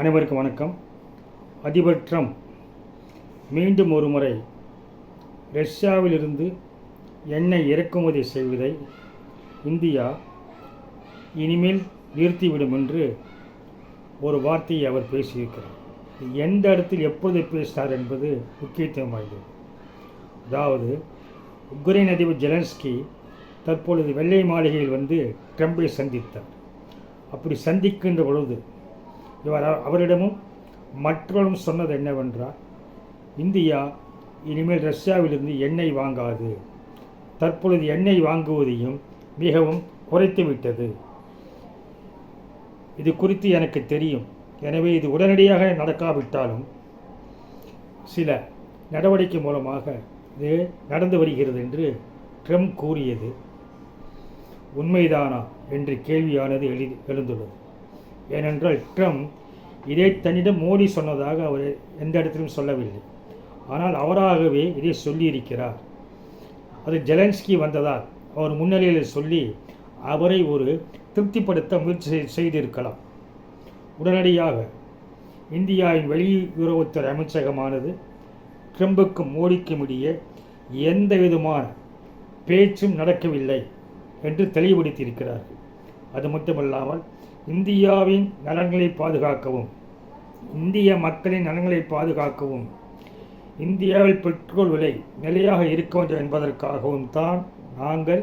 அனைவருக்கும் வணக்கம். அதிபர் ட்ரம்ப் மீண்டும் ஒரு முறை ரஷ்யாவிலிருந்து எண்ணெய் இறக்குமதி செய்வதை இந்தியா இனிமேல் நிறுத்திவிடும் என்று ஒரு வார்த்தையை அவர் பேசியிருக்கிறார். எந்த இடத்தில் எப்பொழுது பேசினார் என்பது முக்கியத்துவம் வாய்ந்தது. அதாவது உக்ரைன் அதிபர் ஜெலன்ஸ்கி தற்பொழுது வெள்ளை மாளிகையில் வந்து ட்ரம்பை சந்தித்தார். அப்படி சந்திக்கின்ற பொழுது அவரிடமும் மற்றவரும் சொன்னது என்னவென்றால், இந்தியா இனிமேல் ரஷ்யாவிலிருந்து எண்ணெய் வாங்காது, தற்பொழுது எண்ணெய் வாங்குவதையும் மிகவும் குறைத்துவிட்டது. இது குறித்து எனக்கு தெரியும், எனவே இது உடனடியாக நடக்காவிட்டாலும் சில நடவடிக்கை மூலமாக இது நடந்து வருகிறது என்று ட்ரம்ப் கூறியது உண்மைதானா என்று கேள்வியானது எழுந்துள்ளது. ஏனென்றால் ட்ரம்ப் இதை தன்னிடம் மோடி சொன்னதாக அவர் எந்த இடத்திலும் சொல்லவில்லை. ஆனால் அவராகவே இதை சொல்லியிருக்கிறார். அது ஜெலன்ஸ்கி வந்ததால் அவர் முன்னிலையில் சொல்லி அவரை ஒரு திருப்திப்படுத்த முயற்சி செய்திருக்கலாம். உடனடியாக இந்தியாவின் வெளியுறவுத்துறை அமைச்சகமானது ட்ரம்புக்கும் மோடிக்கும் இடையே எந்த விதமான பேச்சும் நடக்கவில்லை என்று தெளிவுபடுத்தியிருக்கிறார்கள். அது மட்டுமல்லாமல் இந்தியாவின் நலன்களை பாதுகாக்கவும், இந்திய மக்களின் நலன்களை பாதுகாக்கவும், இந்தியாவில் பெட்ரோல் விலை நிலையாக இருக்க வேண்டும் என்பதற்காகவும் தான் நாங்கள்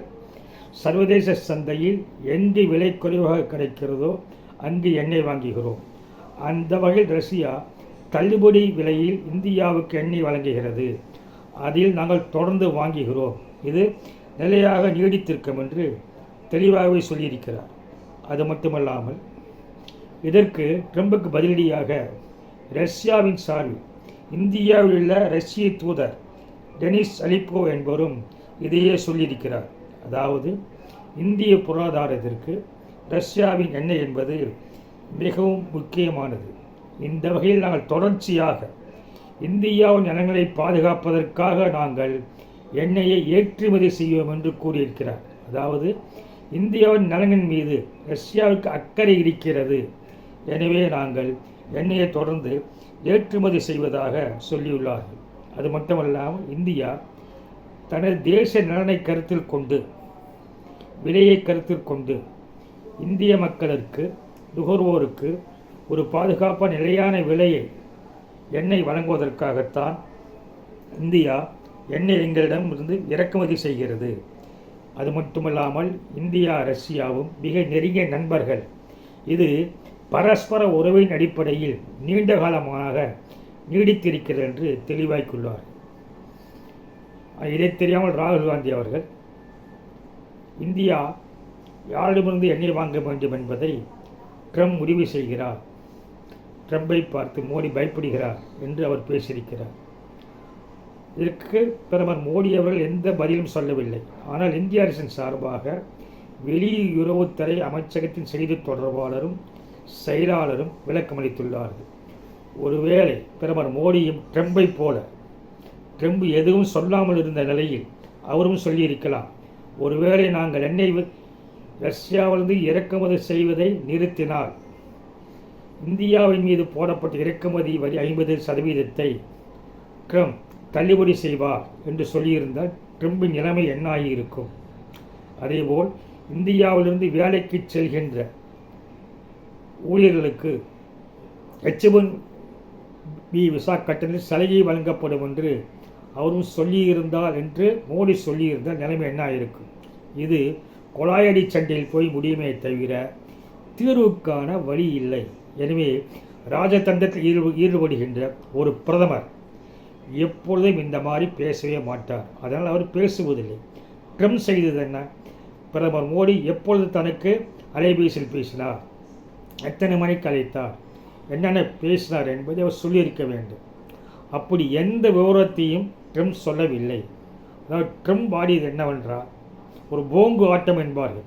சர்வதேச சந்தையில் எங்கு விலை குறைவாக கிடைக்கிறதோ அங்கு எண்ணெய் வாங்குகிறோம். அந்த வகையில் ரஷ்யா தள்ளுபடி விலையில் இந்தியாவுக்கு எண்ணெய் வழங்குகிறது. அதில் நாங்கள் தொடர்ந்து வாங்குகிறோம். இது நிலையாக நீடித்திருக்கும் என்று தெளிவாகவே சொல்லியிருக்கிறார். அது மட்டுமல்லாமல் இதற்கு ட்ரம்புக்கு பதிலடியாக ரஷ்யாவின் சார்பில் இந்தியாவில் உள்ள ரஷ்ய தூதர் டெனிஸ் அலிப்போ என்பவரும் இதையே சொல்லியிருக்கிறார். அதாவது இந்திய பொருளாதாரத்திற்கு ரஷ்யாவின் எண்ணெய் என்பது மிகவும் முக்கியமானது. இந்த வகையில் நாங்கள் தொடர்ச்சியாக இந்தியாவின் நலன்களை பாதுகாப்பதற்காக நாங்கள் எண்ணெயை ஏற்றுமதி செய்வோம் என்று கூறியிருக்கிறார். அதாவது இந்தியாவின் நலனின் மீது ரஷ்யாவுக்கு அக்கறை இருக்கிறது, எனவே நாங்கள் எண்ணெயை தொடர்ந்து ஏற்றுமதி செய்வதாக சொல்லியுள்ளார்கள். அது மட்டுமல்லாமல் இந்தியா தனது தேச நலனை கருத்தில் கொண்டு, விலையை கருத்தில் கொண்டு இந்திய மக்களுக்கு, நுகர்வோருக்கு ஒரு பாதுகாப்பான நிலையான விலையை எண்ணெய் வழங்குவதற்காகத்தான் இந்தியா எண்ணெய் எங்களிடமிருந்து இறக்குமதி செய்கிறது. அது மட்டுமல்லாமல் இந்தியா ரஷ்யாவும் மிக நெருங்கிய நண்பர்கள். இது பரஸ்பர உறவின் அடிப்படையில் நீண்ட காலமாக நீடித்திருக்கிறது என்று தெளிவாக்கியுள்ளார். இதை தெரியாமல் ராகுல் காந்தி அவர்கள் இந்தியா யாரிடமிருந்து எண்ணெய் வாங்க வேண்டும் என்பதை ட்ரம்ப் முடிவு செய்கிறார், ட்ரம்பை பார்த்து மோடி பயப்படுகிறார் என்று அவர் பேசியிருக்கிறார். இதற்கு பிரதமர் மோடி அவர்கள் எந்த பதிலும் சொல்லவில்லை. ஆனால் இந்திய அரசின் சார்பாக வெளியுறவுத்துறை அமைச்சகத்தின் செய்தி தொடர்பாளரும் செயலாளரும் விளக்கமளித்துள்ளார்கள். ஒருவேளை பிரதமர் மோடியும் ட்ரம்பை போல ட்ரம்ப் எதுவும் சொல்லாமல் இருந்த நிலையில் அவரும் சொல்லியிருக்கலாம், ஒருவேளை நாங்கள் எண்ணெய் ரஷ்யாவிலிருந்து இறக்குமதி செய்வதை நிறுத்தினால் இந்தியாவின் மீது போடப்பட்ட இறக்குமதி வரி 50% ட்ரம்ப் தள்ளுபடி செய்வார் என்று சொல்லியிருந்தால் ட்ரம்பின் நிலைமை என்னாகி இருக்கும். அதேபோல் இந்தியாவிலிருந்து வேலைக்கு செல்கின்ற ஊழியர்களுக்கு H-1B விசா கட்டணத்தில் சலுகை வழங்கப்படும் என்று அவரும் சொல்லியிருந்தார் என்று மோடி சொல்லியிருந்தால் நிலைமை என்ன இருக்கும். இது கொலாயடி சண்டையில் போய் முடியுமே தவிர தீர்வுக்கான வழி இல்லை. எனவே ராஜதந்திரத்தில் ஈடுபடுகின்ற ஒரு பிரதமர் எப்பொழுதும் இந்த மாதிரி பேசவே மாட்டார். அதனால் அவர் பேசுவதில்லை. ட்ரம்ப் செய்தது என்ன? பிரதமர் மோடி எப்பொழுது தனக்கு அலைபேசியில் பேசினார், எத்தனை மணிக்கு அழைத்தார், என்னென்ன பேசினார் என்பதை அவர் சொல்லியிருக்க வேண்டும். அப்படி எந்த விவரத்தையும் ட்ரம்ப் சொல்லவில்லை. அதாவது ட்ரம்ப் ஆடியது என்னவென்றால் ஒரு போங்கு ஆட்டம் என்பார்கள்,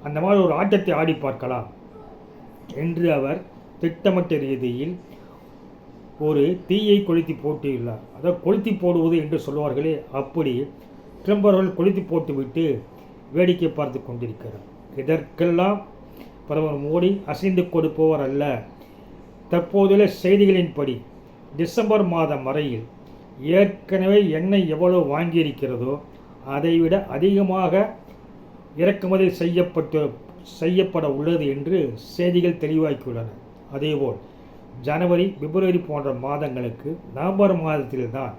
அந்த மாதிரி ஒரு ஆட்டத்தை ஆடி பார்க்கலாம் என்று அவர் திட்டமிட்ட ரீதியில் ஒரு தீயை கொளுத்தி போட்டுள்ளார். அதாவது கொளுத்தி போடுவது என்று சொல்வார்களே, அப்படி ட்ரம்ப் அவர்கள் கொளுத்தி போட்டுவிட்டு வேடிக்கை பார்த்து கொண்டிருக்கிறார். இதற்கெல்லாம் பிரதமர் மோடி அசைந்து கொடுப்பவர் அல்ல. தற்போதுள்ள செய்திகளின்படி டிசம்பர் மாதம் வரையில் ஏற்கனவே எண்ணெய் எவ்வளவு வாங்கியிருக்கிறதோ அதைவிட அதிகமாக இறக்குமதி செய்யப்பட உள்ளது என்று செய்திகள் தெளிவாக்கியுள்ளன. அதேபோல் ஜனவரி, பிப்ரவரி போன்ற மாதங்களுக்கு நவம்பர் மாதத்தில்தான்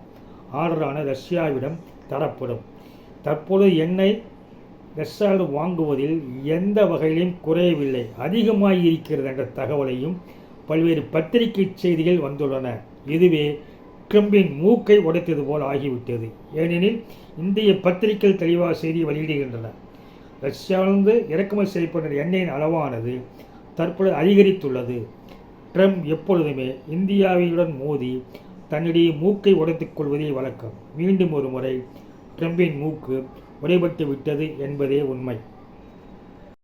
ஆர்டரான ரஷ்யாவிடம் தரப்படும். தற்போது எண்ணெய் ரஷ்யாவில் வாங்குவதில் எந்த வகையிலும் குறையவில்லை, அதிகமாக இருக்கிறது என்ற தகவலையும் பல்வேறு பத்திரிகை செய்திகள் வந்துள்ளன. இதுவே ட்ரம்பின் மூக்கை உடைத்தது போல் ஆகிவிட்டது. ஏனெனில் இந்திய பத்திரிகைகள் தெளிவாக செய்தி வெளியிடுகின்றன. ரஷ்யாவிலிருந்து இறக்குமதி செய்யப்பட்ட எண்ணெயின் அளவானது தற்போது அதிகரித்துள்ளது. ட்ரம்ப் எப்பொழுதுமே இந்தியாவுடன் மோதி தன்னுடைய மூக்கை உடைத்துக் கொள்வதே வழக்கம். மீண்டும் ஒரு முறை ட்ரம்பின் மூக்கு உடைபட்டு விட்டது என்பதே உண்மை.